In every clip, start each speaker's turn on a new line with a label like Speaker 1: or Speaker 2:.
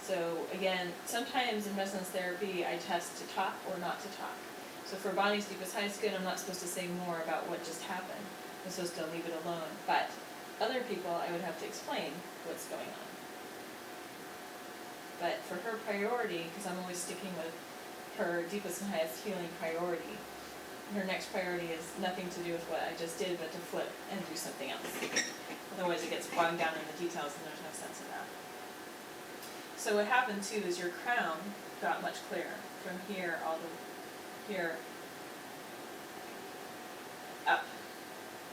Speaker 1: So again, sometimes in resonance therapy, I test to talk or not to talk. So for Bonnie's deepest, highest good, I'm not supposed to say more about what just happened. I'm supposed to leave it alone. But other people, I would have to explain what's going on. But for her priority, because I'm always sticking with her deepest and highest healing priority, her next priority is nothing to do with what I just did, but to flip and do something else. Otherwise it gets bogged down in the details and there's no sense in that. So what happened too is your crown got much clearer. From here all the here up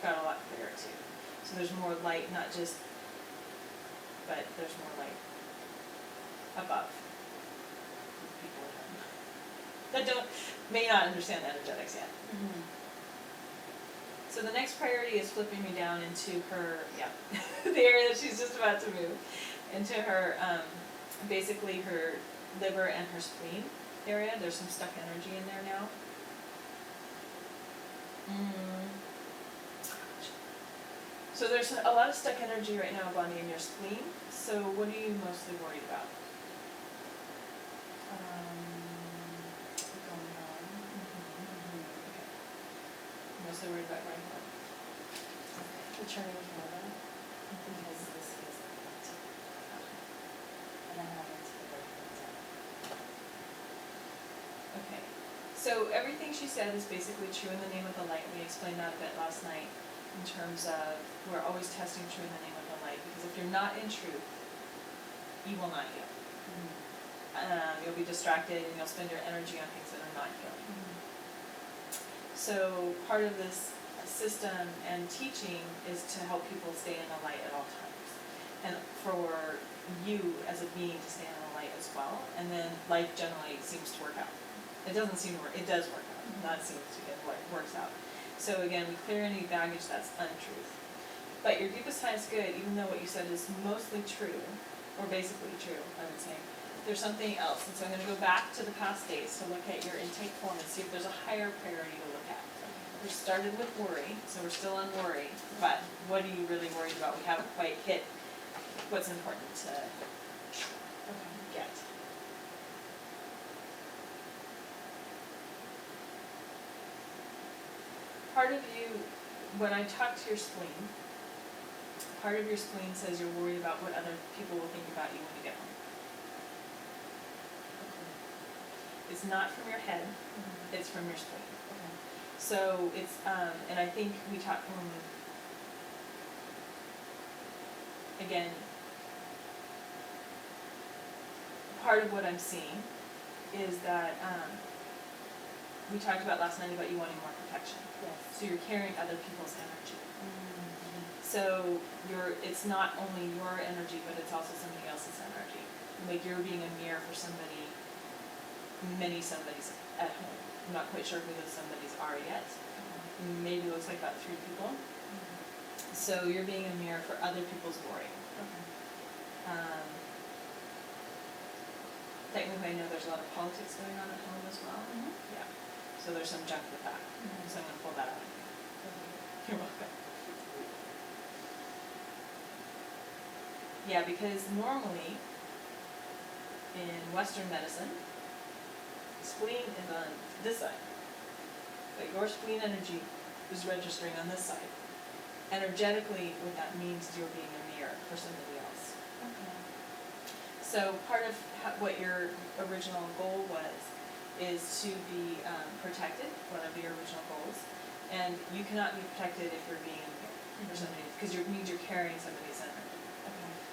Speaker 1: got a lot clearer too. So there's more light, not just, but there's more light above. People that may not understand energetics yet.
Speaker 2: Mm-hmm.
Speaker 1: So the next priority is flipping me down into her, the area that she's just about to move, into her, basically her liver and her spleen area. There's some stuck energy in there now. So there's a lot of stuck energy right now, Bonnie, in your spleen. So what are you mostly worried about?
Speaker 2: Going on.
Speaker 1: Okay. Mostly worried about going home.
Speaker 2: Returning to Canada, because this is and I haven't
Speaker 1: Okay. So everything she said is basically true in the name of the light. We explained that a bit last night in terms of we're always testing true in the name of the light, because if you're not in truth, you will not heal. You'll be distracted and you'll spend your energy on things that are not healing. So part of this system and teaching is to help people stay in the light at all times, and for you as a being to stay in the light as well. And then life generally seems to work out. It doesn't seem to work, it does work out. Not seems to, it works out. So again, we clear any baggage that's untruth. But your deepest, highest good, even though what you said is mostly true, or basically true, I would say, there's something else. And so I'm going to go back to the past days to look at your intake form and see if there's a higher priority to look at. We started with worry, so we're still on worry, but what are you really worried about? We haven't quite hit what's important to get. Part of you, when I talk to your spleen, part of your spleen says you're worried about what other people will think about you when you get home. It's not from your head, it's from your spleen. So it's, and I think we talked, again, part of what I'm seeing is that we talked about last night about you wanting more protection.
Speaker 2: Yes.
Speaker 1: So you're carrying other people's energy. So it's not only your energy, but it's also somebody else's energy. Like you're being a mirror for somebody, many somebodies at home. I'm not quite sure who those somebodies are yet. Maybe it looks like about 3 people. So you're being a mirror for other people's worry. Technically, I know there's a lot of politics going on at home as well. Yeah. So there's some junk with that. So I'm going to pull that out. You're welcome. Yeah, because normally in Western medicine, the spleen is on this side, but your spleen energy is registering on this side. Energetically, what that means is you're being a mirror for somebody else. So part of what your original goal was is to be protected, one of your original goals, and you cannot be protected if you're being a mirror for somebody, because it means you're carrying somebody's energy.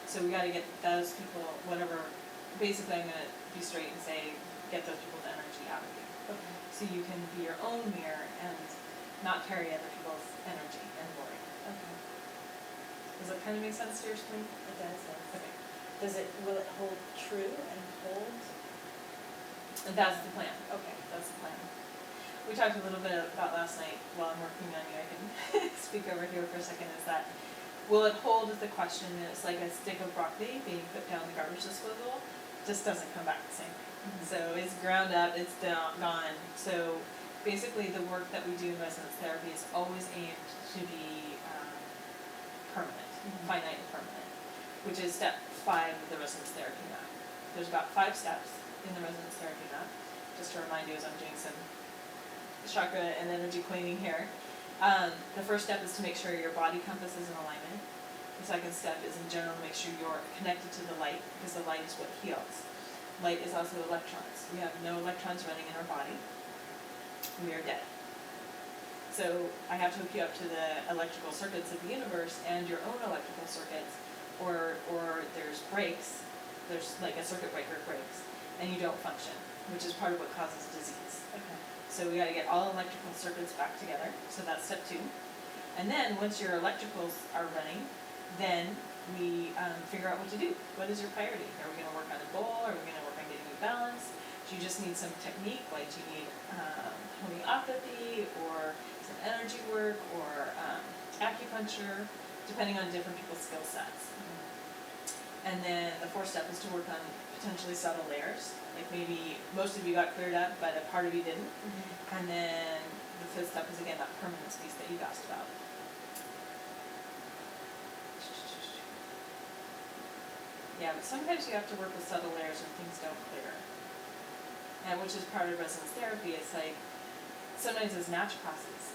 Speaker 1: So we got to get those people, whatever, basically I'm going to be straight and say, get those people's energy out of you. So you can be your own mirror and not carry other people's energy and worry. Does that kind of make sense to your spleen?
Speaker 2: It does, yes.
Speaker 1: Okay.
Speaker 2: Will it hold true and hold?
Speaker 1: And that's the plan. Okay, that's the plan. We talked a little bit about last night while I'm working on you. I can speak over here for a second. Is that will it hold is the question. It's like a stick of broccoli being put down the garbage disposal. Just doesn't come back the same way. So it's ground up, it's gone. So basically the work that we do in resonance therapy is always aimed to be permanent, finite and permanent, which is step 5 of the resonance therapy map. there's about 5 steps in the resonance therapy map, just to remind you as I'm doing some chakra and energy cleaning here. The first step is to make sure your body compass is in alignment. The second step is in general to make sure you're connected to the light, because the light is what heals. Light is also electrons. We have no electrons running in our body. We are dead. So I have to hook you up to the electrical circuits of the universe and your own electrical circuits, or there's breaks, there's like a circuit breaker breaks, and you don't function, which is part of what causes disease.
Speaker 2: Okay.
Speaker 1: So we gotta get all electrical circuits back together, so that's step 2. And then, once your electricals are running, then we figure out what to do. What is your priority? Are we gonna work on a goal? Are we gonna work on getting you balanced? Do you just need some technique, like do you need homeopathy, or some energy work, or acupuncture, depending on different people's skill sets. And then the 4th step is to work on potentially subtle layers, like maybe most of you got cleared up, but a part of you didn't. And then the 5th step is again that permanence piece that you've asked about. Yeah, but sometimes you have to work with subtle layers when things don't clear. And which is part of resonance therapy. It's like, sometimes as naturopaths,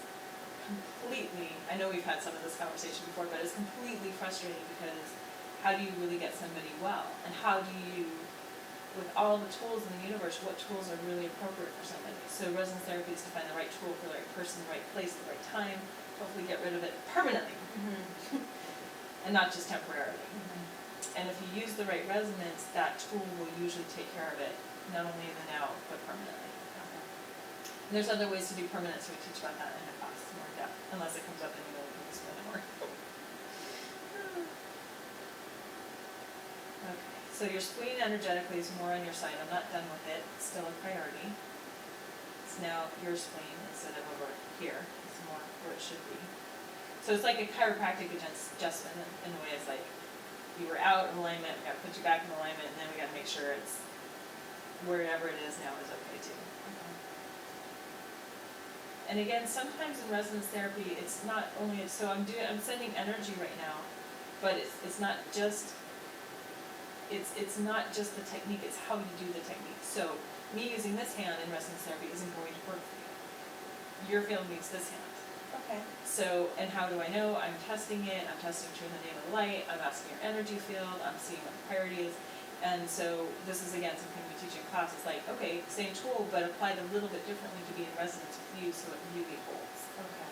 Speaker 1: completely, I know we've had some of this conversation before, but it's completely frustrating because how do you really get somebody well? And how do you, with all the tools in the universe, what tools are really appropriate for somebody? So resonance therapy is to find the right tool for the right person, the right place, the right time, hopefully get rid of it permanently, and not just temporarily. And if you use the right resonance, that tool will usually take care of it, not only in the now, but permanently. And there's other ways to do permanence, so we teach about that in a class more in depth, unless it comes up in the middle of the explain it more. Okay, so your spleen energetically is more on your side. I'm not done with it, it's still a priority. It's now your spleen instead of over here. It's more where it should be. So it's like a chiropractic adjustment in a way. It's like, you were out of alignment, we gotta put you back in alignment, and then we gotta make sure it's wherever it is now is okay too. And again, sometimes in resonance therapy, it's not only, so I'm sending energy right now, but it's not just, it's not just the technique, it's how you do the technique. So me using this hand in resonance therapy isn't going to work for you. Your field needs this hand.
Speaker 2: Okay.
Speaker 1: So, and how do I know? I'm testing it, I'm testing to in the name of the light, I'm asking your energy field, I'm seeing what the priority is. And so this is again something we teach in class. It's like, okay, same tool, but applied a little bit differently to be in resonance with you so it really holds.
Speaker 2: Okay.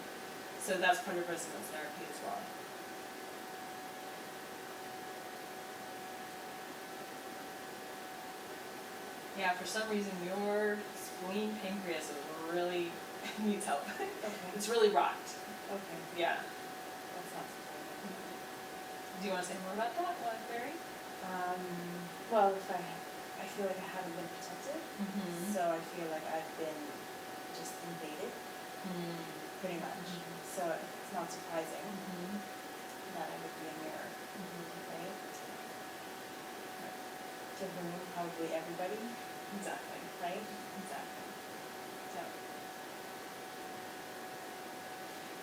Speaker 1: So that's part of resonance therapy as well. Yeah, for some reason your spleen pancreas is really needs help.
Speaker 2: Okay.
Speaker 1: It's really rocked.
Speaker 2: Okay.
Speaker 1: Yeah.
Speaker 2: That's not surprising.
Speaker 1: Do you want to say more about that while I'm clearing?
Speaker 2: Well, if I feel like I haven't been protected, so I feel like I've been just invaded, pretty much. So it's not surprising that I would be a mirror, right? To whom, probably everybody,
Speaker 1: Exactly.
Speaker 2: right?
Speaker 1: Exactly. Yeah.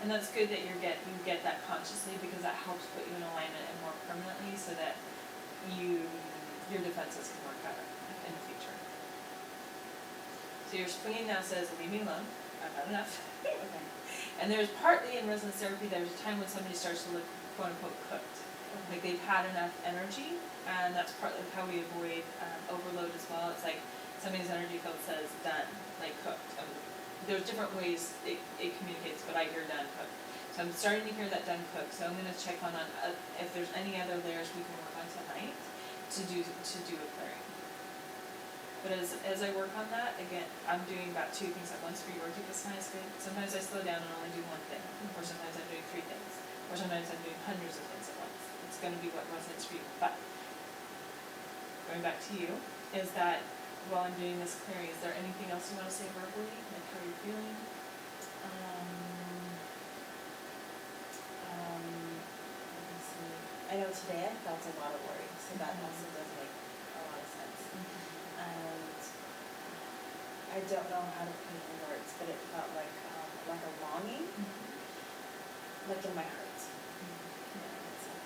Speaker 1: And that's good that you get that consciously, because that helps put you in alignment and more permanently, so that your defenses can work better in the future. So your spleen now says, leave me alone, I've had enough.
Speaker 2: Okay.
Speaker 1: And there's partly in resonance therapy, there's a time when somebody starts to look quote unquote cooked. Like they've had enough energy, and that's partly how we avoid overload as well. It's like somebody's energy field says done, like cooked. There's different ways it communicates, but I hear done, cooked. So I'm starting to hear that done, cooked. So I'm going to check on if there's any other layers we can work on tonight to do a clearing. But as I work on that, again, I'm doing about 2 things at once for your Tikasana is good. Sometimes I slow down and only do 1 thing, or sometimes I'm doing 3 things, or sometimes I'm doing hundreds of things at once. It's going to be what resonates for you. But going back to you, is that while I'm doing this clearing, is there anything else you want to say verbally, like how you're feeling?
Speaker 2: Let me see. I know today I felt a lot of worry, so that also does make a lot of sense. And I don't know how to put it in words, but it felt like a longing, like in my heart.